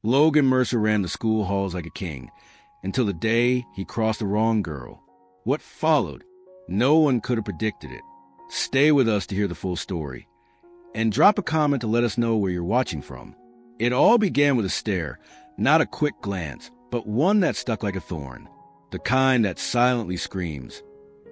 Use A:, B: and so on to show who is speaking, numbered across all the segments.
A: Logan Mercer ran the school halls like a king, until the day he crossed the wrong girl. What followed? No one could have predicted it. Stay with us to hear the full story. And drop a comment to let us know where you're watching from. It all began with a stare, not a quick glance, but one that stuck like a thorn. The kind that silently screams,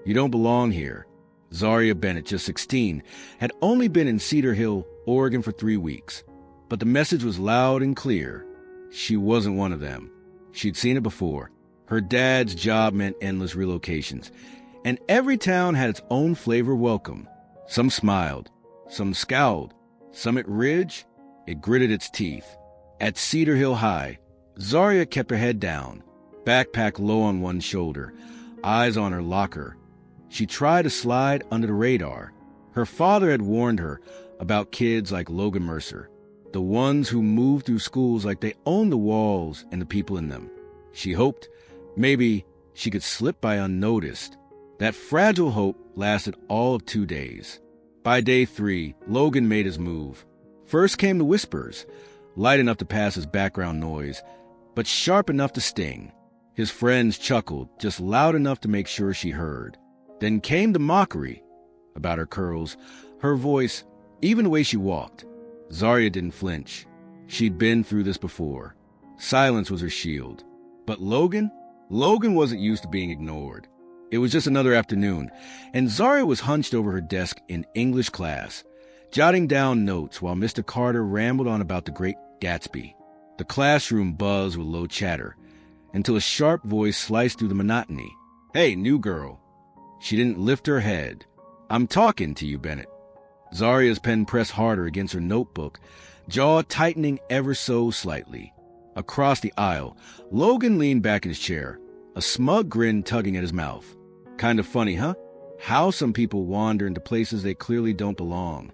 A: "You don't belong here." Zaria Bennett, just 16, had only been in Cedar Hill, Oregon for 3 weeks. But the message was loud and clear. She wasn't one of them. She'd seen it before. Her dad's job meant endless relocations. And every town had its own flavor welcome. Some smiled, some scowled, some at Ridge, it gritted its teeth. At Cedar Hill High, Zaria kept her head down, backpack low on one shoulder, eyes on her locker. She tried to slide under the radar. Her father had warned her about kids like Logan Mercer, the ones who moved through schools like they owned the walls and the people in them. She hoped maybe she could slip by unnoticed. That fragile hope lasted all of 2 days. By day 3, Logan made his move. First came the whispers, light enough to pass as background noise, but sharp enough to sting. His friends chuckled, just loud enough to make sure she heard. Then came the mockery about her curls, her voice, even the way she walked. Zaria didn't flinch. She'd been through this before. Silence was her shield. But Logan wasn't used to being ignored. It was just another afternoon, and Zaria was hunched over her desk in English class, jotting down notes while Mr. Carter rambled on about the Great Gatsby. The classroom buzzed with low chatter, until a sharp voice sliced through the monotony. "Hey, new girl." She didn't lift her head. "I'm talking to you, Bennett." Zaria's pen pressed harder against her notebook, jaw tightening ever so slightly. Across the aisle, Logan leaned back in his chair, a smug grin tugging at his mouth. "Kind of funny, huh? How some people wander into places they clearly don't belong."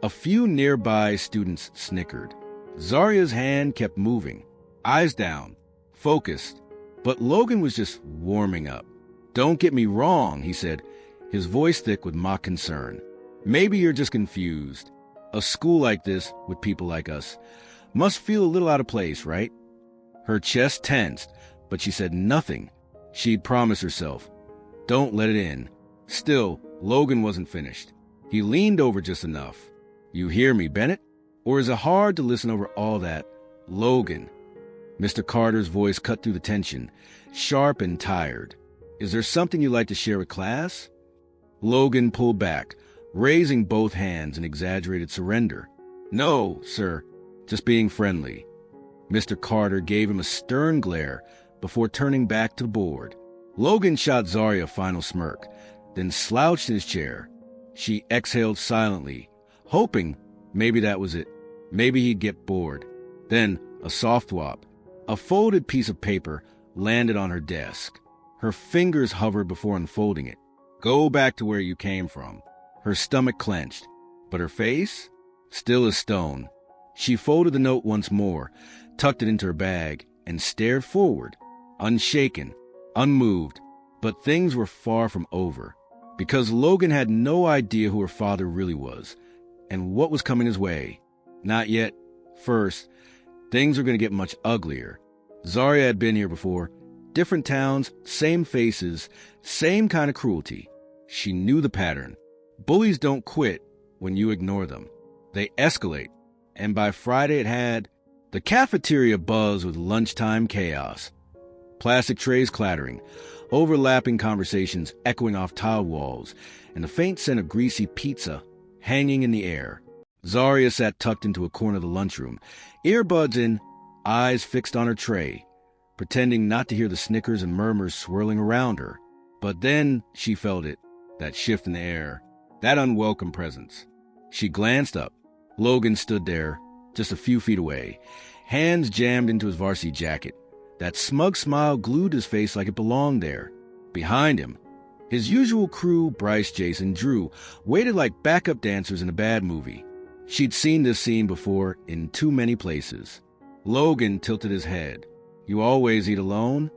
A: A few nearby students snickered. Zaria's hand kept moving, eyes down, focused, but Logan was just warming up. "Don't get me wrong," he said, his voice thick with mock concern. "Maybe you're just confused. A school like this, with people like us, must feel a little out of place, right?" Her chest tensed, but she said nothing. She'd promised herself, don't let it in. Still, Logan wasn't finished. He leaned over just enough. "You hear me, Bennett? Or is it hard to listen over all that? Logan." Mr. Carter's voice cut through the tension, sharp and tired. "Is there something you'd like to share with class?" Logan pulled back, raising both hands in exaggerated surrender. "No, sir, just being friendly." Mr. Carter gave him a stern glare before turning back to the board. Logan shot Zaria a final smirk, then slouched in his chair. She exhaled silently, hoping maybe that was it. Maybe he'd get bored. Then a soft thwop. A folded piece of paper landed on her desk. Her fingers hovered before unfolding it. "Go back to where you came from." Her stomach clenched, but her face? Still as stone. She folded the note once more, tucked it into her bag, and stared forward, unshaken, unmoved. But things were far from over, because Logan had no idea who her father really was, and what was coming his way. Not yet. First, things were going to get much uglier. Zaria had been here before. Different towns, same faces, same kind of cruelty. She knew the pattern. Bullies don't quit when you ignore them. They escalate. And by Friday it had the cafeteria buzzed with lunchtime chaos. Plastic trays clattering, overlapping conversations echoing off tiled walls, and the faint scent of greasy pizza hanging in the air. Zaria sat tucked into a corner of the lunchroom, earbuds in, eyes fixed on her tray, pretending not to hear the snickers and murmurs swirling around her. But then she felt it, that shift in the air, that unwelcome presence. She glanced up. Logan stood there, just a few feet away, hands jammed into his varsity jacket. That smug smile glued his face like it belonged there. Behind him, his usual crew, Bryce, Jason, Drew, waited like backup dancers in a bad movie. She'd seen this scene before in too many places. Logan tilted his head. "You always eat alone?"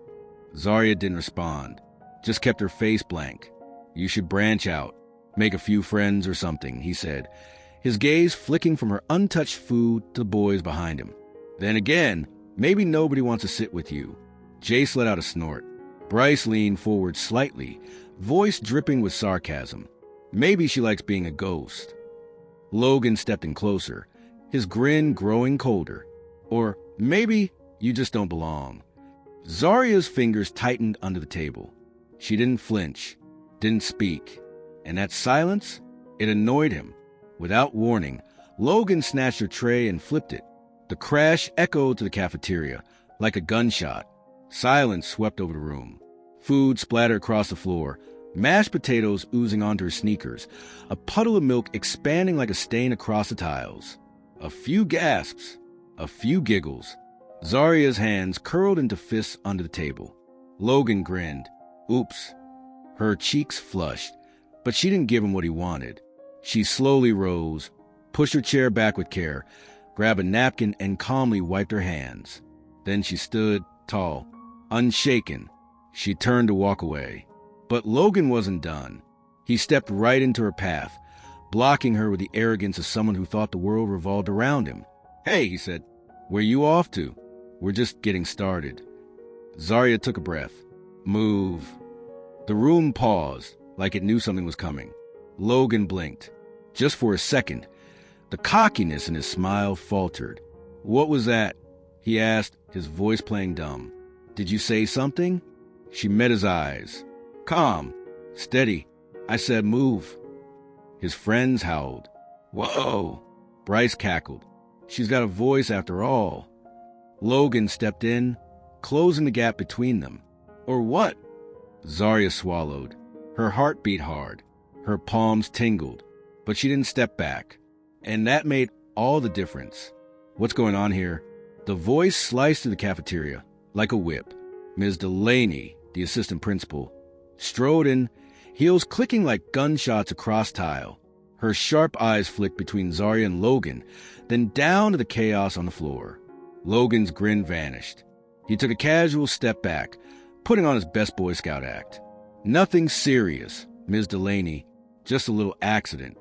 A: Zaria didn't respond, just kept her face blank. "You should branch out, make a few friends or something," he said, his gaze flicking from her untouched food to the boys behind him. Then again, maybe nobody wants to sit with you. Jace let out a snort. Bryce leaned forward slightly, voice dripping with sarcasm. Maybe she likes being a ghost. Logan stepped in closer, his grin growing colder. Or maybe you just don't belong. Zaria's fingers tightened under the table. She didn't flinch, didn't speak. And that silence, it annoyed him. Without warning, Logan snatched her tray and flipped it. The crash echoed to the cafeteria, like a gunshot. Silence swept over the room. Food splattered across the floor, mashed potatoes oozing onto her sneakers, a puddle of milk expanding like a stain across the tiles. A few gasps, a few giggles. Zaria's hands curled into fists under the table. Logan grinned. Oops. Her cheeks flushed, but she didn't give him what he wanted. She slowly rose, pushed her chair back with care, grabbed a napkin, and calmly wiped her hands. Then she stood tall, unshaken. She turned to walk away. But Logan wasn't done. He stepped right into her path, blocking her with the arrogance of someone who thought the world revolved around him. Hey, he said, where you off to? We're just getting started. Zaria took a breath. Move. The room paused, like it knew something was coming. Logan blinked. Just for a second, the cockiness in his smile faltered. What was that? He asked, his voice playing dumb. Did you say something? She met his eyes. Calm. Steady. I said move. His friends howled. Whoa. Bryce cackled. She's got a voice after all. Logan stepped in, closing the gap between them. Or what? Zaria swallowed. Her heart beat hard. Her palms tingled. But she didn't step back. And that made all the difference. What's going on here? The voice sliced through the cafeteria, like a whip. Ms. Delaney, the assistant principal, strode in, heels clicking like gunshots across tile. Her sharp eyes flicked between Zaria and Logan, then down to the chaos on the floor. Logan's grin vanished. He took a casual step back, putting on his best Boy Scout act. Nothing serious, Ms. Delaney, just a little accident.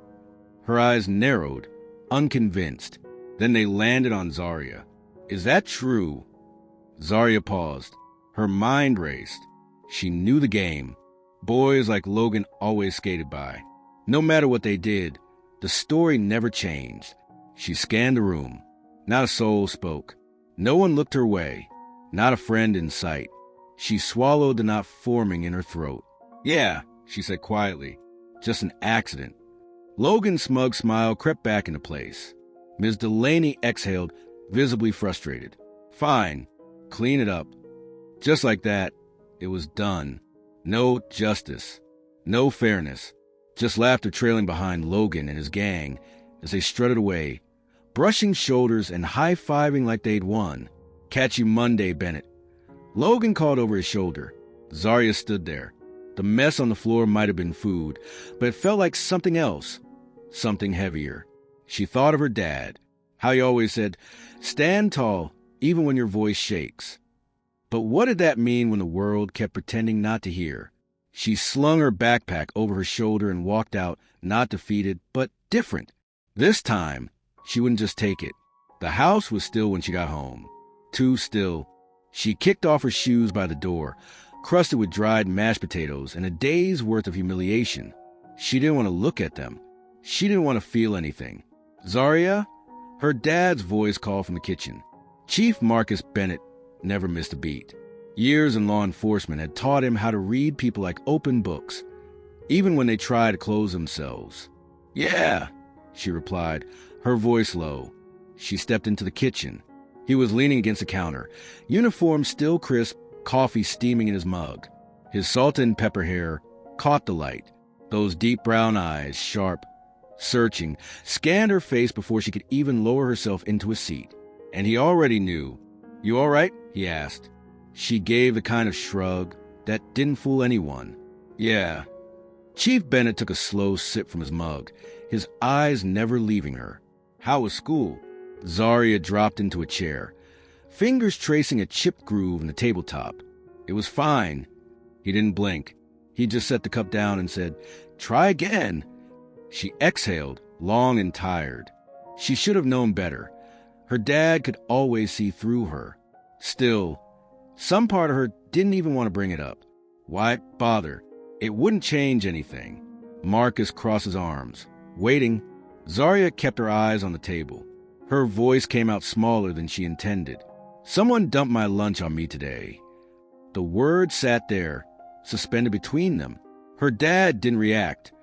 A: Her eyes narrowed, unconvinced. Then they landed on Zaria. Is that true? Zaria paused. Her mind raced. She knew the game. Boys like Logan always skated by. No matter what they did, the story never changed. She scanned the room. Not a soul spoke. No one looked her way. Not a friend in sight. She swallowed the knot forming in her throat. Yeah, she said quietly. Just an accident. Logan's smug smile crept back into place. Ms. Delaney exhaled, visibly frustrated. Fine. Clean it up. Just like that, it was done. No justice. No fairness. Just laughter trailing behind Logan and his gang as they strutted away, brushing shoulders and high-fiving like they'd won. Catch you Monday, Bennett. Logan called over his shoulder. Zaria stood there. The mess on the floor might have been food, but it felt like something else. Something heavier. She thought of her dad. How he always said, stand tall, even when your voice shakes. But what did that mean when the world kept pretending not to hear? She slung her backpack over her shoulder and walked out, not defeated, but different. This time, she wouldn't just take it. The house was still when she got home. Too still. She kicked off her shoes by the door, crusted with dried mashed potatoes and a day's worth of humiliation. She didn't want to look at them. She didn't want to feel anything. Zaria? Her dad's voice called from the kitchen. Chief Marcus Bennett never missed a beat. Years in law enforcement had taught him how to read people like open books, even when they tried to close themselves. Yeah, she replied, her voice low. She stepped into the kitchen. He was leaning against the counter, uniform still crisp, coffee steaming in his mug. His salt and pepper hair caught the light. Those deep brown eyes, sharp, searching, scanned her face before she could even lower herself into a seat. And he already knew. You all right? He asked. She gave the kind of shrug that didn't fool anyone. Yeah. Chief Bennett took a slow sip from his mug, his eyes never leaving her. How was school? Zaria dropped into a chair, fingers tracing a chipped groove in the tabletop. It was fine. He didn't blink. He just set the cup down and said, try again. She exhaled, long and tired. She should have known better. Her dad could always see through her. Still, some part of her didn't even want to bring it up. Why bother? It wouldn't change anything. Marcus crossed his arms. Waiting, Zaria kept her eyes on the table. Her voice came out smaller than she intended. Someone dumped my lunch on me today. The word sat there, suspended between them. Her dad didn't react.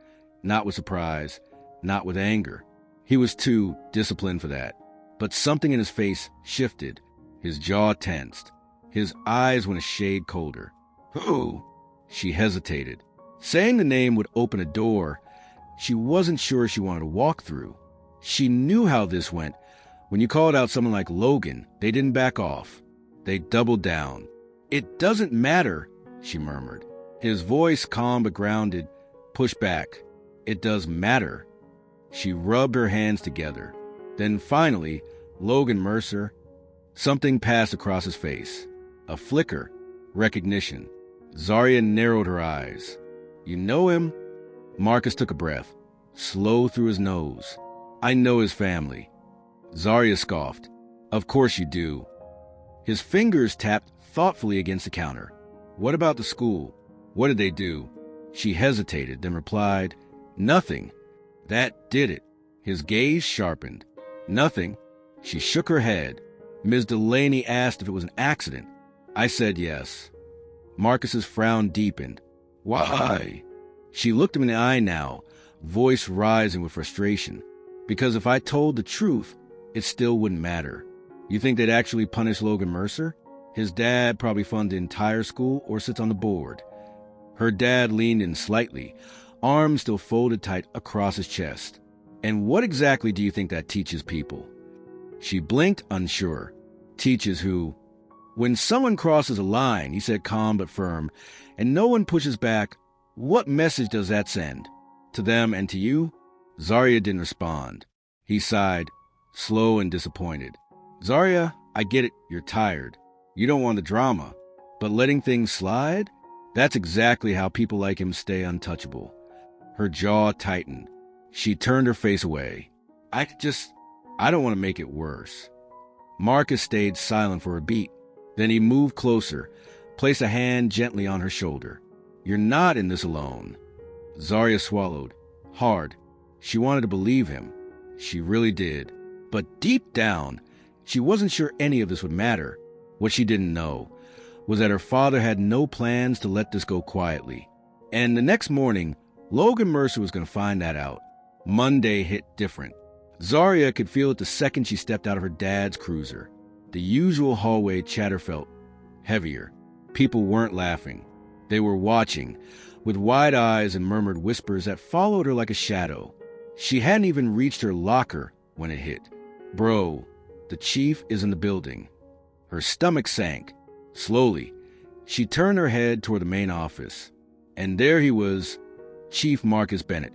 A: Not with surprise, not with anger. He was too disciplined for that. But something in his face shifted. His jaw tensed. His eyes went a shade colder. Who? She hesitated. Saying the name would open a door she wasn't sure she wanted to walk through. She knew how this went. When you called out someone like Logan, they didn't back off. They doubled down. It doesn't matter, she murmured. His voice, calm but grounded, pushed back. It does matter. She rubbed her hands together. Then finally, Logan Mercer. Something passed across his face. A flicker. Recognition. Zaria narrowed her eyes. You know him? Marcus took a breath, slow through his nose. I know his family. Zaria scoffed. Of course you do. His fingers tapped thoughtfully against the counter. What about the school? What did they do? She hesitated, then replied, Nothing. That did it. His gaze sharpened. Nothing. She shook her head. Ms. Delaney asked if it was an accident. I said yes. Marcus's frown deepened. Why? She looked him in the eye now, voice rising with frustration. Because if I told the truth, it still wouldn't matter. You think they'd actually punish Logan Mercer? His dad probably funded the entire school or sits on the board. Her dad leaned in slightly, arms still folded tight across his chest. And what exactly do you think that teaches people? She blinked, unsure. Teaches who? When someone crosses a line, he said calm but firm, and no one pushes back, what message does that send? To them and to you? Zaria didn't respond. He sighed, slow and disappointed. Zaria, I get it, you're tired. You don't want the drama. But letting things slide? That's exactly how people like him stay untouchable. Her jaw tightened. She turned her face away. I don't want to make it worse. Marcus stayed silent for a beat. Then he moved closer, placed a hand gently on her shoulder. You're not in this alone. Zaria swallowed. Hard. She wanted to believe him. She really did. But deep down, she wasn't sure any of this would matter. What she didn't know was that her father had no plans to let this go quietly. And the next morning, Logan Mercer was going to find that out. Monday hit different. Zaria could feel it the second she stepped out of her dad's cruiser. The usual hallway chatter felt heavier. People weren't laughing. They were watching, with wide eyes and murmured whispers that followed her like a shadow. She hadn't even reached her locker when it hit. Bro, the chief is in the building. Her stomach sank. Slowly, she turned her head toward the main office. And there he was, Chief Marcus Bennett,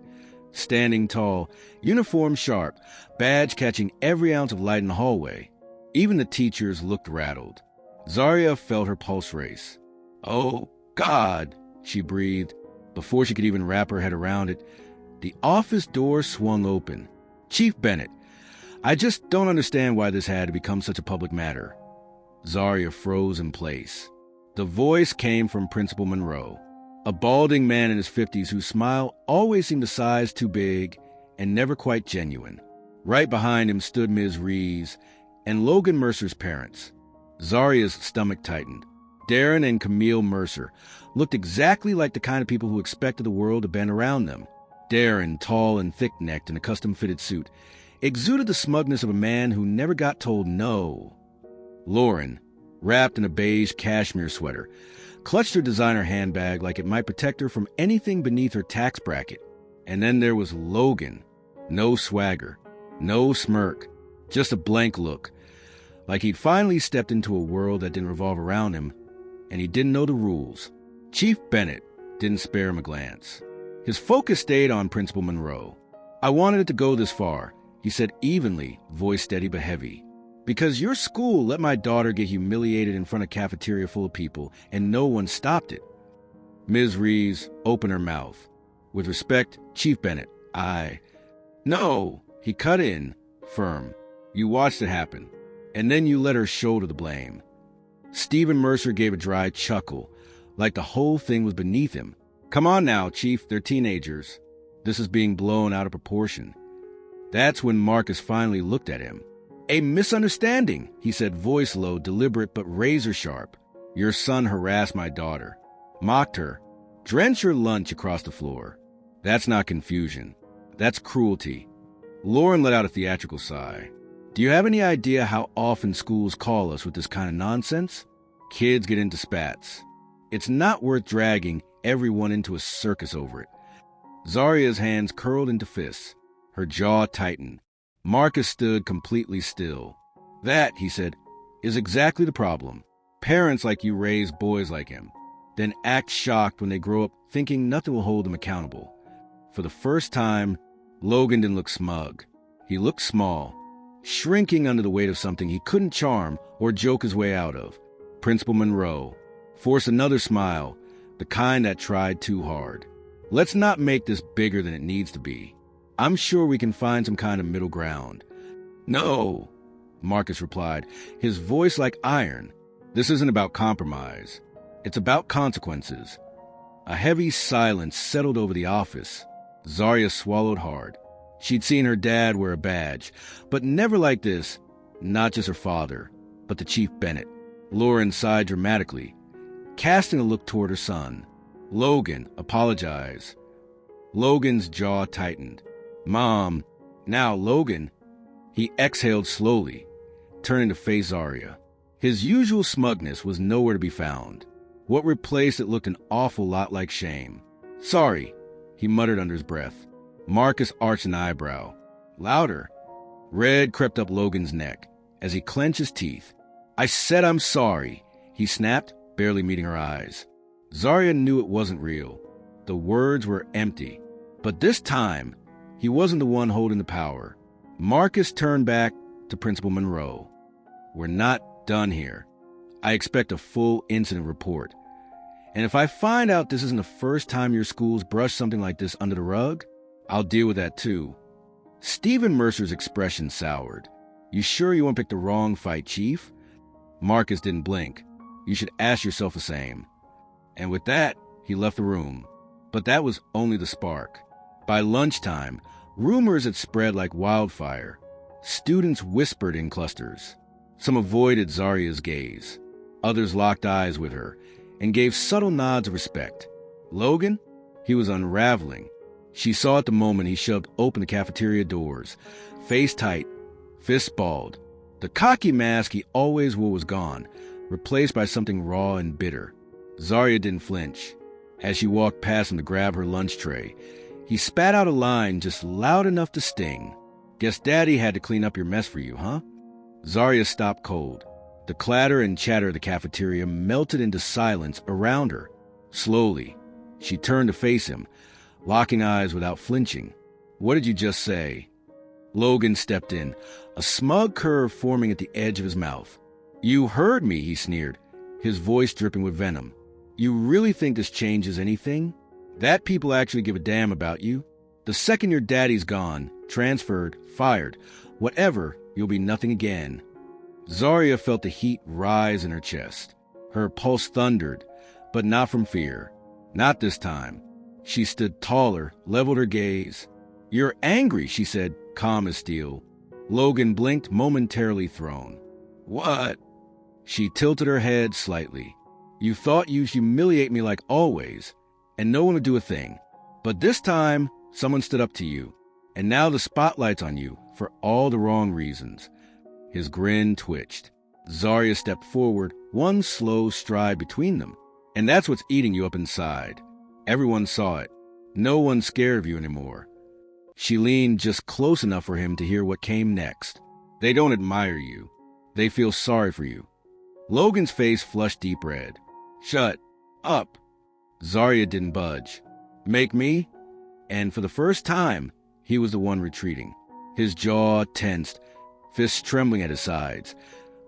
A: standing tall, uniform sharp, badge catching every ounce of light in the hallway. Even the teachers looked rattled. Zaria felt her pulse race. Oh, God, she breathed. Before she could even wrap her head around it, the office door swung open. Chief Bennett, I just don't understand why this had to become such a public matter. Zaria froze in place. The voice came from Principal Monroe, a balding man in his 50s whose smile always seemed a size too big and never quite genuine. Right behind him stood Ms. Reeves and Logan Mercer's parents. Zaria's stomach tightened. Darren and Camille Mercer looked exactly like the kind of people who expected the world to bend around them. Darren, tall and thick-necked in a custom-fitted suit, exuded the smugness of a man who never got told no. Lauren, wrapped in a beige cashmere sweater, clutched her designer handbag like it might protect her from anything beneath her tax bracket. And then there was Logan. No swagger, no smirk, just a blank look, like he'd finally stepped into a world that didn't revolve around him, and he didn't know the rules. Chief Bennett didn't spare him a glance. His focus stayed on Principal Monroe. I wanted it to go this far, he said evenly, voice steady but heavy. Because your school let my daughter get humiliated in front of a cafeteria full of people, and no one stopped it. Ms. Reeves opened her mouth. With respect, Chief Bennett, No, he cut in, firm. You watched it happen. and then you let her shoulder the blame. Stephen Mercer gave a dry chuckle, like the whole thing was beneath him. Come on now, Chief, they're teenagers. This is being blown out of proportion. That's when Marcus finally looked at him. A misunderstanding, he said, voice low, deliberate but razor sharp. Your son harassed my daughter, mocked her, drenched her lunch across the floor. That's not confusion. That's cruelty. Lauren let out a theatrical sigh. Do you have any idea how often schools call us with this kind of nonsense? Kids get into spats. It's not worth dragging everyone into a circus over it. Zaria's hands curled into fists. Her jaw tightened. Marcus stood completely still. That, he said, is exactly the problem. Parents like you raise boys like him, then act shocked when they grow up thinking nothing will hold them accountable. For the first time, Logan didn't look smug. He looked small, shrinking under the weight of something he couldn't charm or joke his way out of. Principal Monroe forced another smile, the kind that tried too hard. Let's not make this bigger than it needs to be. I'm sure we can find some kind of middle ground. No, Marcus replied, his voice like iron. This isn't about compromise. It's about consequences. A heavy silence settled over the office. Zaria swallowed hard. She'd seen her dad wear a badge, but never like this. Not just her father, but the Chief Bennett. Lauren sighed dramatically, casting a look toward her son. Logan, apologize. Logan's jaw tightened. Mom, now Logan. He exhaled slowly, turning to face Zaria. His usual smugness was nowhere to be found. What replaced it looked an awful lot like shame. Sorry, he muttered under his breath. Marcus arched an eyebrow. Louder. Red crept up Logan's neck as he clenched his teeth. I said I'm sorry, he snapped, barely meeting her eyes. Zaria knew it wasn't real. The words were empty. But this time, he wasn't the one holding the power. Marcus turned back to Principal Monroe. We're not done here. I expect a full incident report. And if I find out this isn't the first time your school's brushed something like this under the rug, I'll deal with that too. Stephen Mercer's expression soured. You sure you won't pick the wrong fight, Chief? Marcus didn't blink. You should ask yourself the same. And with that, he left the room. But that was only the spark. By lunchtime, rumors had spread like wildfire. Students whispered in clusters. Some avoided Zaria's gaze. Others locked eyes with her and gave subtle nods of respect. Logan? He was unraveling. She saw at the moment he shoved open the cafeteria doors, face tight, fists balled. The cocky mask he always wore was gone, replaced by something raw and bitter. Zaria didn't flinch. As she walked past him to grab her lunch tray, he spat out a line just loud enough to sting. Guess Daddy had to clean up your mess for you, huh? Zaria stopped cold. The clatter and chatter of the cafeteria melted into silence around her. Slowly, she turned to face him, locking eyes without flinching. What did you just say? Logan stepped in, a smug curve forming at the edge of his mouth. You heard me, he sneered, his voice dripping with venom. You really think this changes anything? That people actually give a damn about you? The second your daddy's gone, transferred, fired, whatever, you'll be nothing again. Zaria felt the heat rise in her chest. Her pulse thundered, but not from fear. Not this time. She stood taller, leveled her gaze. You're angry, she said, calm as steel. Logan blinked, momentarily thrown. What? She tilted her head slightly. You thought you'd humiliate me like always, and no one would do a thing. But this time, someone stood up to you, and now the spotlight's on you for all the wrong reasons. His grin twitched. Zaria stepped forward, one slow stride between them. And that's what's eating you up inside. Everyone saw it. No one's scared of you anymore. She leaned just close enough for him to hear what came next. They don't admire you. They feel sorry for you. Logan's face flushed deep red. Shut up. Zaria didn't budge. Make me? And for the first time, he was the one retreating. His jaw tensed, fists trembling at his sides.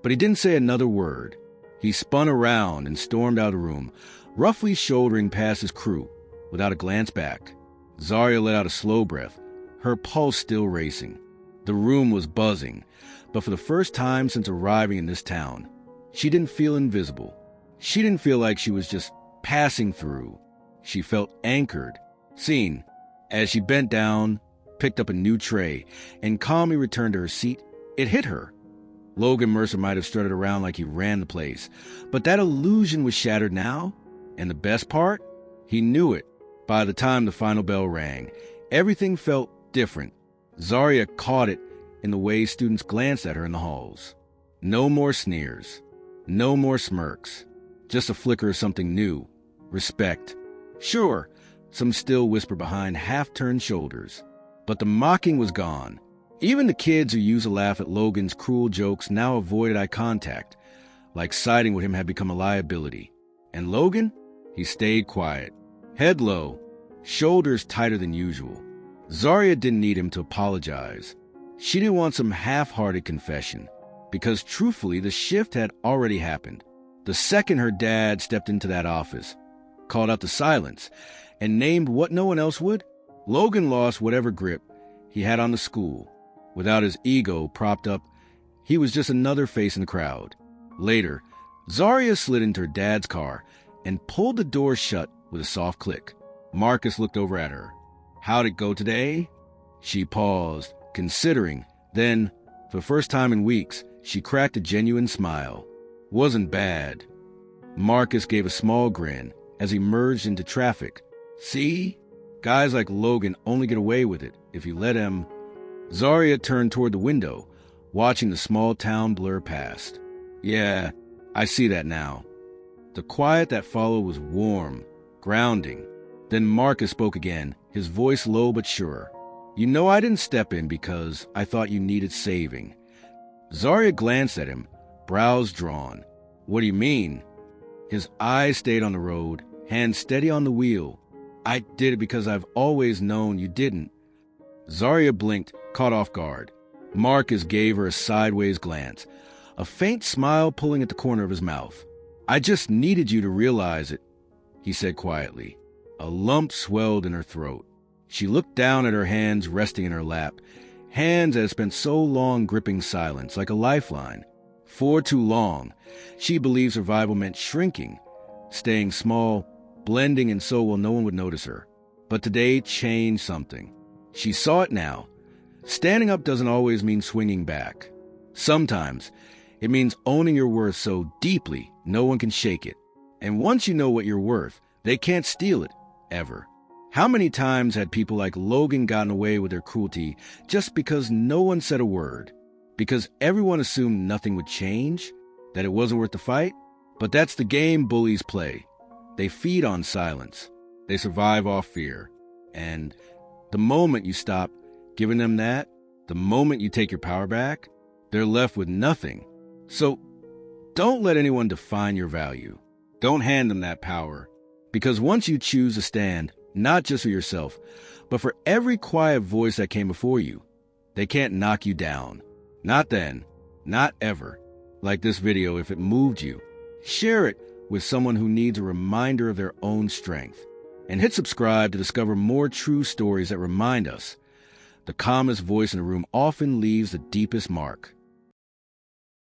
A: But he didn't say another word. He spun around and stormed out of the room, roughly shouldering past his crew, without a glance back. Zaria let out a slow breath, her pulse still racing. The room was buzzing. But for the first time since arriving in this town, she didn't feel invisible. She didn't feel like she was just passing through. She felt anchored, seen. As she bent down, picked up a new tray, and calmly returned to her seat, it hit her. Logan Mercer might have strutted around like he ran the place, but that illusion was shattered now. And the best part? He knew it. By the time the final bell rang, everything felt different. Zaria caught it in the way students glanced at her in the halls. No more sneers. No more smirks. Just a flicker of something new. Respect. Sure, some still whisper behind half-turned shoulders. But the mocking was gone. Even the kids who used to laugh at Logan's cruel jokes now avoided eye contact, like siding with him had become a liability. And Logan? He stayed quiet, head low, shoulders tighter than usual. Zaria didn't need him to apologize. She didn't want some half-hearted confession, because truthfully, the shift had already happened. The second her dad stepped into that office, called out the silence, and named what no one else would, Logan lost whatever grip he had on the school. Without his ego propped up, he was just another face in the crowd. Later, Zaria slid into her dad's car and pulled the door shut with a soft click. Marcus looked over at her. How'd it go today? She paused, considering. Then, for the first time in weeks, she cracked a genuine smile. Wasn't bad. Marcus gave a small grin as he merged into traffic. See? Guys like Logan only get away with it if you let him. Zaria turned toward the window, watching the small town blur past. Yeah, I see that now. The quiet that followed was warm, grounding. Then Marcus spoke again, his voice low but sure. You know I didn't step in because I thought you needed saving. Zaria glanced at him, brows drawn. What do you mean? His eyes stayed on the road, hands steady on the wheel. I did it because I've always known you didn't. Zaria blinked, caught off guard. Marcus gave her a sideways glance, a faint smile pulling at the corner of his mouth. I just needed you to realize it, he said quietly. A lump swelled in her throat. She looked down at her hands resting in her lap, hands that had spent so long gripping silence like a lifeline. For too long, she believed survival meant shrinking, staying small, blending in so well no one would notice her. But today changed something. She saw it now. Standing up doesn't always mean swinging back. Sometimes it means owning your worth so deeply no one can shake it. And once you know what you're worth, they can't steal it, ever. How many times had people like Logan gotten away with their cruelty just because no one said a word? Because everyone assumed nothing would change? That it wasn't worth the fight? But that's the game bullies play. They feed on silence. They survive off fear. And the moment you stop giving them that, the moment you take your power back, they're left with nothing. So don't let anyone define your value. Don't hand them that power. Because once you choose to stand, not just for yourself, but for every quiet voice that came before you, they can't knock you down. Not then. Not ever. Like this video, if it moved you, share it with someone who needs a reminder of their own strength. And hit subscribe to discover more true stories that remind us the calmest voice in the room often leaves the deepest mark.